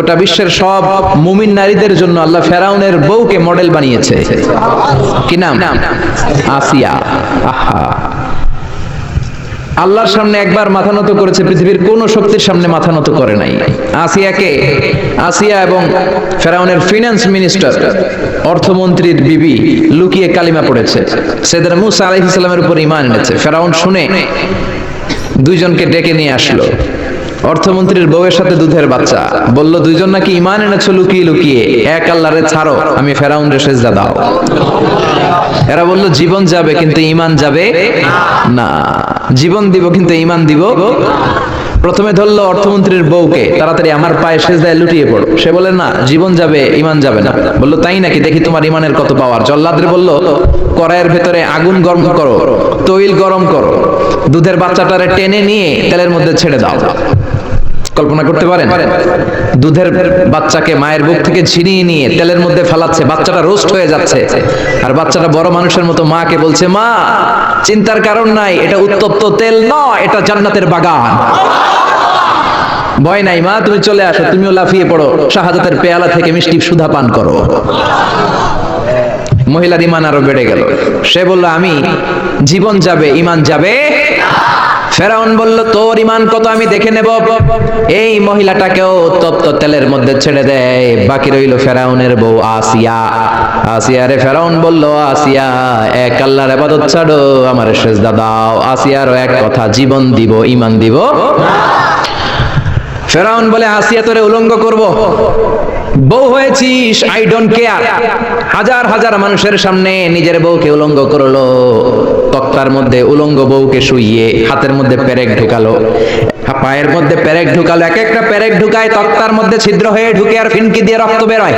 গোটা বিশ্বের সব মুমিন নারীদের জন্য আল্লাহ ফেরাউনের বউকে মডেল বানিয়েছে। কি নাম? আসিয়া। আহা, আল্লাহর সামনে একবার মাথা নত করেছে, পৃথিবীর কোন শক্তির সামনে মাথা নত করে নাই। আসিয়া এবং ফেরাউনের ফিনান্স মিনিস্টার, অর্থমন্ত্রীর বিবি লুকিয়ে কালিমা পড়েছে, সাইয়েদনা মূসা আলাইহিস সালামের উপর ঈমান এনেছে। ফেরাউন শুনে দুইজনকে ডেকে নিয়ে আসলো। অর্থমন্ত্রীর বউয়ের সাথে দুধের বাচ্চা, বলল দুইজন নাকি ঈমান এনেছো লুকিয়ে লুকিয়ে, এক আল্লাহরে ছাড়ো, আমি ফেরাউনরে সেজদা দাও। এরা বলল জীবন যাবে কিন্তু ঈমান যাবে না, জীবন দিব কিন্তু ঈমান দিব। প্রথমে ধরলো অর্থমন্ত্রীর বউকে, তাড়াতাড়ি আমার পায়ে সেজদায় লুটিয়ে পড়ো। সে বলে না, জীবন যাবে ঈমান যাবে না। বলল তাই নাকি, দেখি তোমার ঈমানের কত পাওয়ার। জল্লাদরে বলল কড়াইয়ের ভেতরে আগুন গরম করো, তৈল গরম করো, দুধের বাচ্চাটারে টেনে নিয়ে তেলের মধ্যে ছেড়ে দাও। কল্পনা করতে পারেন? দুধের বাচ্চাকে মায়ের বুক থেকে ছিনিয়ে নিয়ে তেলের মধ্যে ফেলাচ্ছে, বাচ্চাটা রোস্ট হয়ে যাচ্ছে, আর বাচ্চাটা বড় মানুষের মতো মাকে বলছে, মা চিন্তার কারণ নাই, এটা উত্তপ্ত তেল নয়, এটা জান্নাতের বাগান। ভয় নাই মা, তুমি চলে আসো, তুমিও লাফিয়ে পড়ো, শাহাদাতের পেয়ালা থেকে মিষ্টি সুধা পান করো। মহিলার ঈমান আরো বেড়ে গেল। সে বলল আমি জীবন যাবে ঈমান যাবে। ফেরাউন বলল তোর ঈমান কত আমি দেখে নেব। এই মহিলাটাকেও তপ্ত তেলের মধ্যে ছেড়ে দেয়। বাকি রইল ফেরাউনের বউ আসিয়া। আসিয়ারে ফেরাউন বলল, আসিয়া এক আল্লাহর ইবাদত ছাড়ো, আমার সেজদা দাও। আসিয়ারও এক কথা, জীবন দিব ঈমান দিব। ফেরাউন বলে আসিয়া তোরে উলঙ্গ করব, বউ হয়েছিস, আই ডোন্ট কেয়ার। হাজার হাজার মানুষের সামনে নিজের বউকে উলঙ্গ করলো। তক্তার মধ্যে উলঙ্গ বউকে শুইয়ে হাতের মধ্যে পেরেক ঢুকালো, পায়ের মধ্যে পেরেক ঢুকালো। এক একটা পেরেক ঢুকায় তক্তার মধ্যে ছিদ্র হয়ে ঢুকে আর ফিনকি দিয়ে রক্ত বের হয়।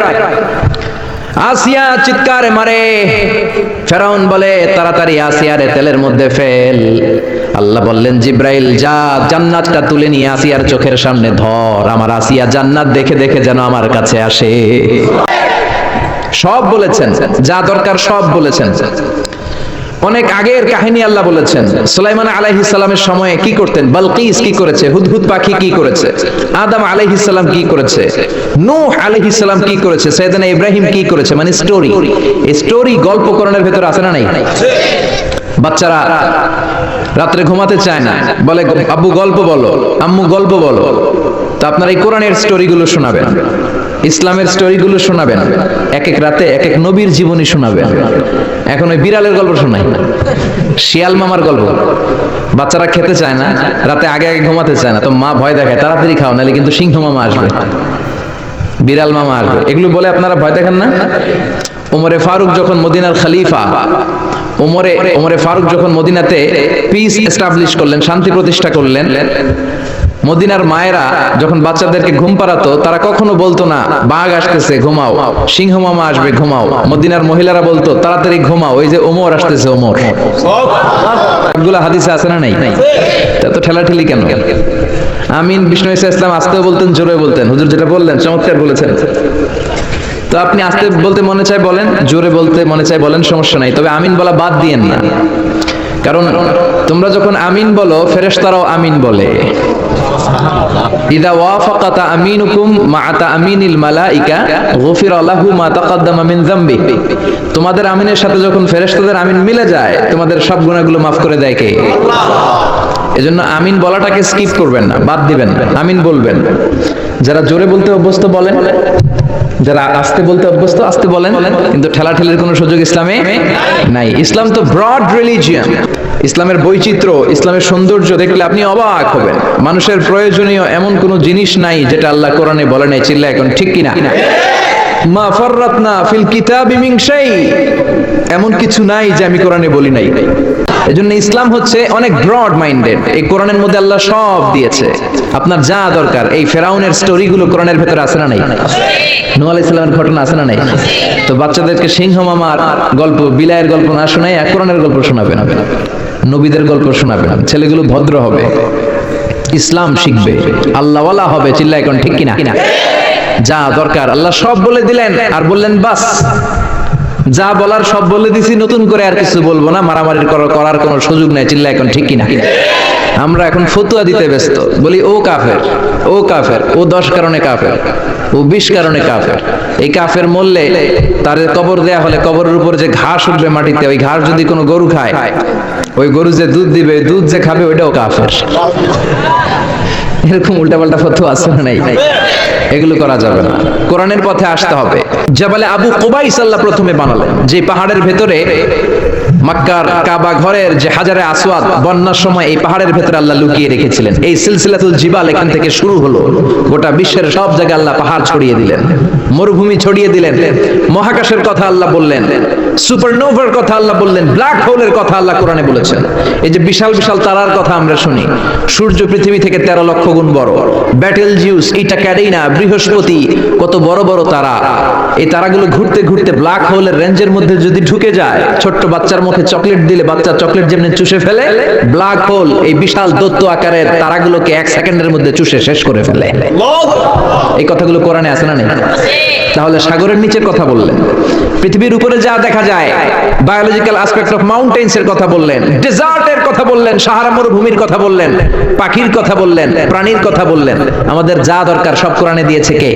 আসিয়া চিৎকার মারে। ফেরাউন বলে তাড়াতাড়ি আসিয়ারে তেলের মধ্যে ফেল। আল্লাহ বললেন জিব্রাইল যা, জান্নাতটা তুলে নিয়ে আসিয়ার চোখের সামনে ধর, আমার আসিয়া জান্নাত দেখে দেখে যেন আমার কাছে আসে। সব বলেছেন, যা দরকার সব বলেছেন। অনেক আগের কাহিনী আল্লাহ বলেছেন। সুলাইমান আলাইহিস সালামের সময়ে কি করতেন, বালকিস কি করেছে, হুদহুদ পাখি কি করেছে, আদম আলাইহিস সালাম কি করেছে, নূহ আলাইহিস সালাম কি করেছে, সাইয়েদনা ইব্রাহিম কি করেছে, মানে স্টোরি। এই স্টোরি গল্প করণের ভেতর আছে না নাই? বাচ্চারা রাত্রে ঘুমাতে চায় না, বলে আব্বু গল্প বলো, আম্মু গল্প বলো। তো আপনারা এই কোরআনের স্টোরিগুলো শোনাবেন, ইসলামের স্টোরিগুলো শোনাবেন, এক এক রাতে এক এক নবীর জীবনী শোনাবেন। এখন ওই বিড়ালের গল্প শোনাই, শিয়াল মামার গল্প। বাচ্চারা খেতে চায় না, রাতে আগে আগে ঘুমাতে চায় না, তো মা ভয় দেখায় তাড়াতাড়ি খাও, নাহলে কিন্তু সিংহ মামা আসবে, বিড়াল মামা আসবে। এগুলো বলে আপনারা ভয় দেখেন না? ওমরে ফারুক যখন মদিনার খলিফা, ওমরে ফারুক যখন মদিনাতে পিস এস্টাবলিশ করলেন, শান্তি প্রতিষ্ঠা করলেন, মদিনার মায়েরা যখন বাচ্চাদেরকে ঘুম পাড়াতো, তারা কখনো বলতো না বাঘ আসতেছে ঘুমাও, সিংহ মামা আসবে ঘুমাও। মদিনার মহিলারা বলতো তাড়াতাড়ি ঘুমাও, ওই যে ওমর আসতেছে ওমর। সবগুলা হাদিসে আছে না নাই? এত ঠেলাঠেলি কেন? আমিন বিষ্ণু ইসলাম আস্তেও বলতেন, জোরে বলতেন। হুজুর যেটা বললেন চমৎকার বলেছেন। তো আপনি আস্তে বলতে মনে চায় বলেন, জোরে বলতে মনে চায় বলেন, সমস্যা নাই, তবে আমিন বলা বাদ দিয়েন না। কারণ তোমরা যখন আমিন বলো, ফেরেশতারাও আমিন বলে। ইদা ওয়াফাকা তামিনুকুম মা তামিনিল মালাইকা গুফিরা লাহু মা তাকদ্দামা মিন যামবি। তোমাদের আমিনের সাথে যখন ফেরেশতাদের আমিন মিলে যায়, তোমাদের সব গুনাহগুলো মাফ করে দেয় কে? আল্লাহ। এজন্য আমিন বলাটাকে স্কিপ করবেন না, বাদ দিবেন না, আমিন বলবেন। যারা জোরে বলতে অভ্যস্ত বলেন, যারা আস্তে বলতে অভ্যস্ত আস্তে বলেন, কিন্তু ঠেলাঠেলির কোনো সুযোগ ইসলামে নাই। ইসলাম তো ব্রড রিলিজিয়ন। ইসলামের বৈচিত্র্য, ইসলামের সৌন্দর্য দেখলে আপনি অবাক হবেন। মানুষের প্রয়োজনীয় এমন কোনো জিনিস নাই যেটা আল্লাহ কোরআনে বলে নাই। চিল্লা এখন ঠিক কিনা? মা ফাররাতনা ফিল কিতাবি মিন শাই, এমন কিছু নাই যে আমি কোরআনে বলি নাই। এজন্য ইসলাম হচ্ছে অনেক ব্রড মাইন্ডেড। এই কোরআনের মধ্যে আল্লাহ সব দিয়েছে, আপনার যা দরকার। এই ফেরাউনের স্টোরিগুলো কোরআনের ভেতরে আছে না নাই? নূহ আলাইহিস সালামের ঘটনা আছে না নাই? তো বাচ্চাদেরকে সিংহ মামার গল্প, বিলায়ের গল্প না শোনায় কোরআনের গল্প শোনাবেন, নবীদের গল্প শোনাবেন। ছেলেগুলো ভদ্র হবে, ইসলাম শিখবে, আল্লাহওয়ালা হবে। চিল্লা এখন ঠিক কিনা? যা দরকার আল্লাহ সব বলে দিলেন, আর বললেন বাস যা বলার সব বলে দিছি, নতুন করে আর কিছু বলবো না, মারামারি করার কোনো সুযোগ নাই। চিল্লা এখন ঠিক কিনা? আমরা এখন ফতুয়া দিতে ব্যস্ত, বলি ও কাফের, ও কাফের, ও 10 কারণে কাফের, ও 20 কারণে কাফের। এই কাফের মরলে তার কবর দেয়া হলে কবরের উপর যে ঘাস উঠবে মাটিতে, ওই ঘাস যদি কোনো গরু খায়, ওই গরু যে দুধ দিবে, দুধ যে খাবে ওইটাও কাফের। এরকম উল্টাপাল্টা ফতোয়া আছে না? নাই। এগুলো করা যাবে না, কোরআনের পথে আসতে হবে। জাবালে আবু কুবাইস আল্লাহ প্রথমে বানালেন, যে পাহাড়ের ভেতরে মক্কার কাবা ঘরের যে হাজারে আসওয়াদ বন্যার সময় এই পাহাড়ের ভেতরে আল্লাহ লুকিয়ে রেখেছিলেন। এই সিলসিলাতুল জিবাল এখান থেকে শুরু হলো, গোটা বিশ্বের সব জায়গায় আল্লাহ পাহাড় ছড়িয়ে দিলেন, মরুভূমি ছড়িয়ে দিলেন, মহাকাশের কথা আল্লাহ বললেন, সুপারনোভার কথা আল্লাহ বললেন, ব্ল্যাক হোলের কথা আল্লাহ কোরআনে বলেছেন। এই যে বিশাল বিশাল তারার কথা আমরা শুনি, সূর্য পৃথিবী থেকে 13 লক্ষ গুণ বড়, ব্যাটেল জিউস, ইটা ক্যারিনা, বৃহস্পতি, কত বড় বড় তারা। এই তারাগুলো ঘুরতে ঘুরতে ব্ল্যাক হোলের রেঞ্জের মধ্যে যদি ঢুকে যায়, ছোট্ট বাচ্চার মুখে চকলেট দিলে বাচ্চা চকলেট যেমনি চুষে ফেলে, ব্ল্যাক হোল এই বিশাল দৈত্য আকারের তারাগুলোকে 1 সেকেন্ডের মধ্যে চুষে শেষ করে ফেলে। এই কথাগুলো কোরআনে আছে না নেই? তাহলে সাগরের নিচের কথা বললেন, পৃথিবীর উপরে যা দেখা যায়, বায়োলজিক্যাল অ্যাসপেক্ট অফ মাউন্টেন্স এর কথা বললেন, ডেজার্টের কথা বললেন, সাহারা মরুভূমির কথা বললেন, পাখির কথা বললেন, প্রাণীর কথা বললেন। আমাদের যা দরকার সব কোরআনে দিয়েছে কে?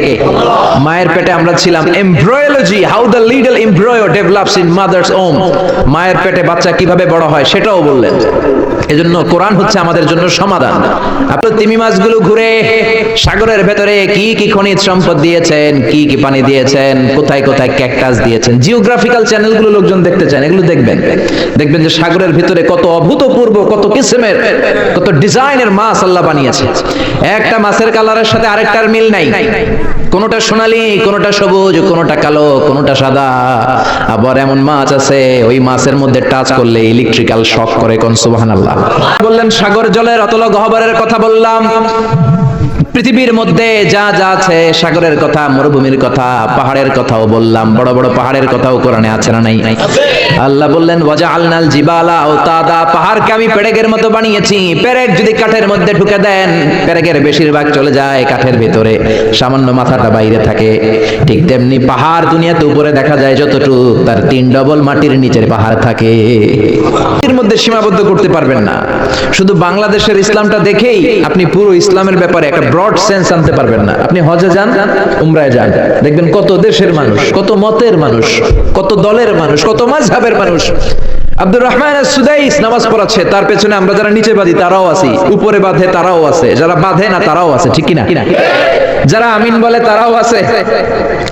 মায়ের পেটে আমরা ছিলাম, embryology, how the little embryo develops in mother's womb, মায়ের পেটে বাচ্চা কিভাবে বড় হয় সেটাও বললেন। এজন্য কোরআন হচ্ছে আমাদের জন্য সমাধান। আপনি তিমি মাছগুলো ঘুরে সাগরের ভেতরে কি কি খনিজ সম্পদ দিয়েছেন, কি কি পানি দিয়েছেন, কোথায় কোথায় ক্যাকটাস দিয়েছেন, জিওগ্রাফিক্যাল চ্যানেলগুলো লোকজন দেখতে চান, এগুলো দেখবেন, দেখবেন যে সাগরের ভিতরে কত অভূতপূর্ব, কত কিসমের, কত ডিজাইনের মাছ আল্লাহ বানিয়েছে। একটা মাছের কালারের সাথে আরেকটার মিল নাই, কোনটা সোনালী, কোনটা সবুজ, কোনটা কালো, কোনটা সাদা। আবার এমন মাছ আছে ওই মাছের মধ্যে টাচ করলে ইলেকট্রিক্যাল শক করে। কোন সুবহানাল্লাহ। বললেন সাগর জলের অতল গহ্বরের কথা বললাম, পৃথিবীর মধ্যে যা যা আছে, সাগরের কথা, মরুভূমির কথা, পাহাড়ের কথাও বললাম, বড় বড় পাহাড়ের কথাও কোরআনে আছে না নাই? আল্লাহ বললেন ওয়াজআলনাল জিবালা আওতাদা, পাহাড়কে আমি পেরেকের মতো বানিয়েছি। পেরেক যদি কাঠের মধ্যে ঢুকে দেন, পেরেকের বেশিরভাগ চলে যায় কাঠের ভিতরে, সামান্য মাথাটা বাইরে থাকে। ঠিক তেমনি পাহাড় দুনিয়াতে উপরে দেখা যায় যতটুকু, তার 3 ডবল মাটির নিচের পাহাড় থাকে। এর মধ্যে সীমাবদ্ধ করতে পারবেন না। শুধু বাংলাদেশের ইসলামটা দেখেই আপনি পুরো ইসলামের ব্যাপারে একটা ব্রড সেন্স আনতে পারবেন না। আপনি হজে যান, উমরায় যান, দেখবেন কত দেশের মানুষ, কত মতের মানুষ, কত দলের মানুষ, কত মাযহাবের মানুষ। আব্দুর রহমান আস-সুদাইস নামাজ পড়াচ্ছে, তার পেছনে আমরা যারা নিচে বাঁধি তারাও আছি, উপরে বাঁধে তারাও আছে, যারা বাঁধে না তারাও আছে, ঠিক কি না? যারা আমিন বলে তারাও আছে,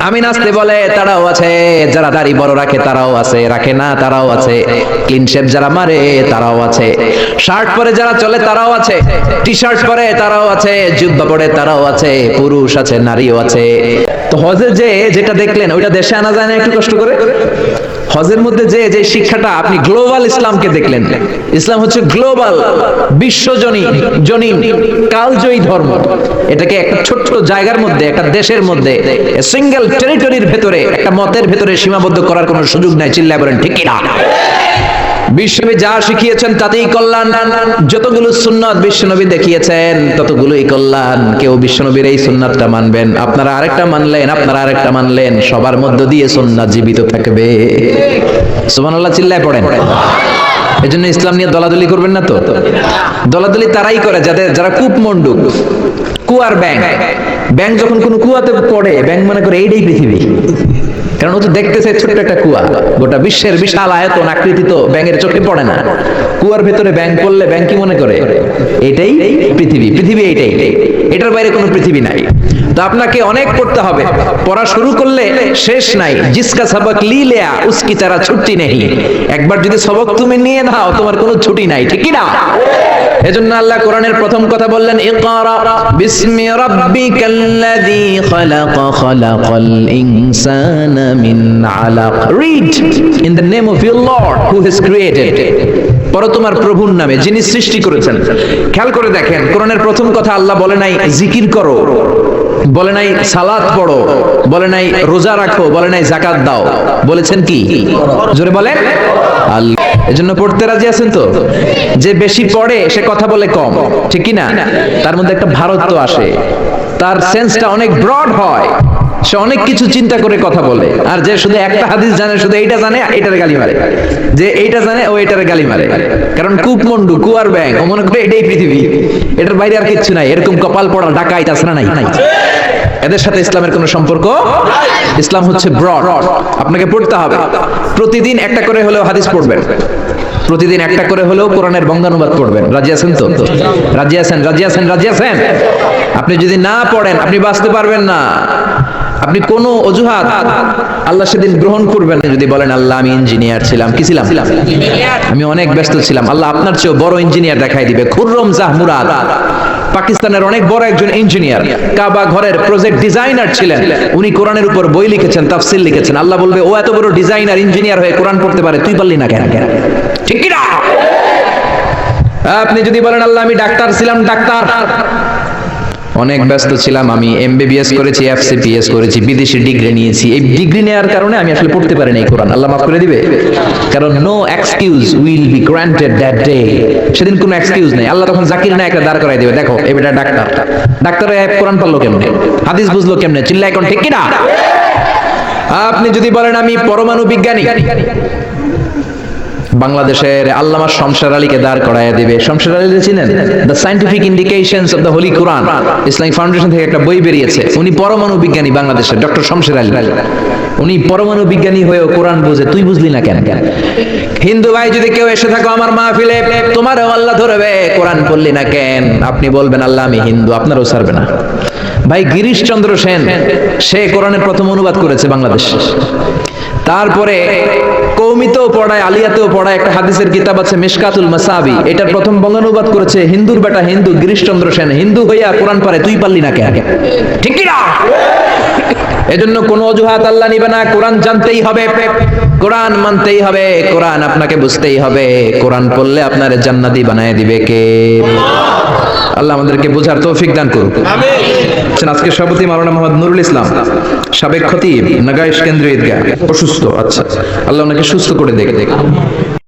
আমিন আসতে বলে তারাও আছে, যারা দাড়ি বড় রাখে তারাও আছে, রাখে না তারাও আছে, ক্লিন শেভ যারা মারে তারাও আছে, শার্ট পরে যারা চলে তারাও আছে, টি শার্ট পরে তারাও আছে, জুব্বা পরে তারাও আছে, পুরুষ আছে, নারীও আছে। তো হজে যে যেটা দেখলেন ওইটা দেশে আনা যায় না একটু কষ্ট করে? হজের মধ্যে যে শিক্ষাটা আপনি গ্লোবাল ইসলামকে দেখলেন, ইসলাম হচ্ছে গ্লোবাল, বিশ্বজনীন, কালজয়ী ধর্ম। এটাকে একটা ছোট্ট জায়গার মধ্যে, একটা দেশের মধ্যে, সিঙ্গেল টেরিটরির ভেতরে, একটা মতের ভেতরে সীমাবদ্ধ করার কোনো সুযোগ নাই। চিল্লায় বলেন ঠিক কি না? বিশ্বনবী যা শিখিয়েছেন তাতেই কল্যাণ। যতগুলো সুন্নাত বিশ্বনবী দেখিয়েছেন ততগুলোই কল্যাণ। কেউ বিশ্বনবীর এই সুন্নাতটা মানবেন, আপনারা আরেকটা মানলেন, আপনারা আরেকটা মানলেন, সবার মধ্য দিয়ে সুন্নাত জীবিত থাকবে। সুবহানাল্লাহ, চিল্লায় পড়েন। এজন্য ইসলাম নিয়ে দলাদলি করবেন না তো। দলাদলি তারাই করে যারা কূপমণ্ডুক, কুয়ার ব্যাং। ব্যাং যখন কোনো কুয়াতে পড়ে, ব্যাং মনে করে এইটাই পৃথিবী, কারণ ও তো দেখতেছে ছোট্ট একটা কুয়া, গোটা বিশ্বের বিশাল আয়তন আকৃতি তো ব্যাঙের চোখে পড়ে না। কুয়ার ভেতরে ব্যাং পড়লে ব্যাং কি মনে করে? এটাই পৃথিবী, পৃথিবী এইটাই, এটার বাইরে কোনো পৃথিবী নাই। তো আপনাকে অনেক পড়তে হবে, পড়া শুরু করলে শেষ নাই। জিসকা সবক লি লিয়া উসকি তারা ছুটি নেই। একবার যদি সবক তুমি নিয়ে নাও তোমার কোনো ছুটি নাই, ঠিক কি না? এজন্য আল্লাহ কোরআনের প্রথম কথা বললেন ইকরা বিসমি রাব্বিকাল্লাযী খালাক খালাকাল ইনসানা মিন আলাক। Read in the name of your lord who has created. পড়ো তোমার প্রভুর নামে যিনি সৃষ্টি করেছেন। খেয়াল করে দেখেন, কোরআনের প্রথম কথা আল্লাহ বলে নাই জিকির করো, বলে নাই সালাত পড়ো, বলে নাই রোজা রাখো, বলে নাই যাকাত দাও, বলেছেন কি? জোরে বলেন আল্লাহ। এজন্য পড়তে রাজি আছেন তো? যে বেশি পড়ে সে কথা বলে কম, ঠিক কি না? তার মধ্যে একটা ভারত্ব আসে, তার সেন্সটা অনেক ব্রড হয়। সে অনেক কিছু চিন্তা করে কথা বলে, আর যে শুধু একটা হাদিস জানে, শুধু এইটা জানে, এইটারে গালি মারে, যে এইটা জানে ও এইটারে গালি মারে। কারণ কূপমন্ডু, কুয়ার ব্যাং, ও মনে করে এটাই পৃথিবী, এটার বাইরে আর কিচ্ছু নাই। এরকম কপাল পড়া ডাকাইত আছে না নাই? এদের সাথে ইসলামের কোনো সম্পর্ক। ইসলাম হচ্ছে ব্রড, আপনাকে পড়তে হবে। প্রতিদিন একটা করে হলেও হাদিস পড়বেন, প্রতিদিন একটা করে হলেও কোরআনের বঙ্গানুবাদ পড়বেন। রাজি আছেন তো? রাজি আছেন? রাজি আছেন? রাজি আছেন? আপনি যদি না পড়েন আপনি বাঁচতে পারবেন না। আপনি কোনো অজুহাত আল্লাহ সেদিন গ্রহণ করবেন না। যদি বলেন আল্লাহ আমি ইঞ্জিনিয়ার ছিলাম, কি ছিলাম? আমি অনেক ব্যস্ত ছিলাম, আল্লাহ আপনার চেয়েও বড় ইঞ্জিনিয়ার দেখাই দিবে। খুররম জাহ মুরাদ পাকিস্তানের অনেক বড় একজন ইঞ্জিনিয়ার, কাবা ঘরের প্রজেক্ট ডিজাইনার ছিলেন। উনি কোরআনের উপর বই লিখেছেন, তাফসীর লিখেছেন। আল্লাহ বলবে ও এত বড় ডিজাইনার, ইঞ্জিনিয়ার হয়ে কোরআন পড়তে পারে, তুই পারলি না কেন? ঠিক কি না? আপনি যদি বলেন আল্লাহ আমি ডাক্তার ছিলাম, ডাক্তার অনেক ব্যস্ত ছিলাম, আমি এমবিবিএস করেছি, এফসিপিএস করেছি, বিদেশি ডিগ্রি নিয়েছি, এই ডিগ্রি নেওয়ার কারণে আমি আসলে পড়তে পারি না এই কোরআন, আল্লাহ মাফ করে দিবে। কারণ no excuse will be granted that day, সেদিন কোনো এক্সকিউজ নেই। আল্লাহ তখন জাকির নায়ককে দাঁড় করাই দিবে, দেখো এই বেটা ডাক্তার, ডাক্তারে কোরআন পড়লো কেমনে, হাদিস বুঝলো কেমনে, চিল্লা এখন ঠিক কি না? আপনি যদি বলেন আমি পরমাণু বিজ্ঞানী, বাংলাদেশের আল্লামা শমশের আলীকে দাঁড় করাইয়া দিবে। শমশের আলী চিনেন? The scientific indications of the Holi Quran, Islamic foundation থেকে একটা বই বেরিয়েছে। উনি পরমাণু বিজ্ঞানী, বাংলাদেশের ডক্টর শমশের আলী। উনি পরমাণু বিজ্ঞানী হয়েও কোরআন বুঝে, তুই বুঝলি না কেন? হিন্দু ভাই যদি কেউ এসে থাকো আমার মাহফিলে, তোমারও আল্লাহ ধরবে, কোরআন পড়লি না কেন? আপনি বলবেন আল্লাহ আমি হিন্দু, আপনারও ছাড়বে না। ভাই গিরিশচন্দ্র সেন, সে কোরআনের প্রথম অনুবাদ করেছে বাংলাদেশ। তারপরে কওমিতেও পড়ায়, আলিয়াতেও পড়ায়, একটা হাদিসের কিতাব আছে মিশকাতুল মাসাবি, এটার প্রথম বঙ্গানুবাদ করেছে হিন্দুর বেটা হিন্দু গিরিশচন্দ্র সেন। হিন্দু হইয়া কোরআন পারে, তুই পারলি না কেন? ঠিক কি না? এজন্য কোনো অজুহাত আল্লাহ নিবে না। কোরআন জানতেই হবে, কোরআন মানতেই হবে, কোরআন আপনাকে বুঝতেই হবে। কোরআন পড়লে আপনার জান্নাতি বানায় দিবে কে? আল্লাহ আমাদেরকে বোঝার তৌফিক দান করুক। আমিন। আজকে সভাপতি মাওলানা মোহাম্মদ নুরুল ইসলাম, সাবেক খতিব, নাগাইশ কেন্দ্রীয় ঈদগাহ, অসুস্থ। আচ্ছা, আল্লাহ ওনাকে সুস্থ করে দেখে।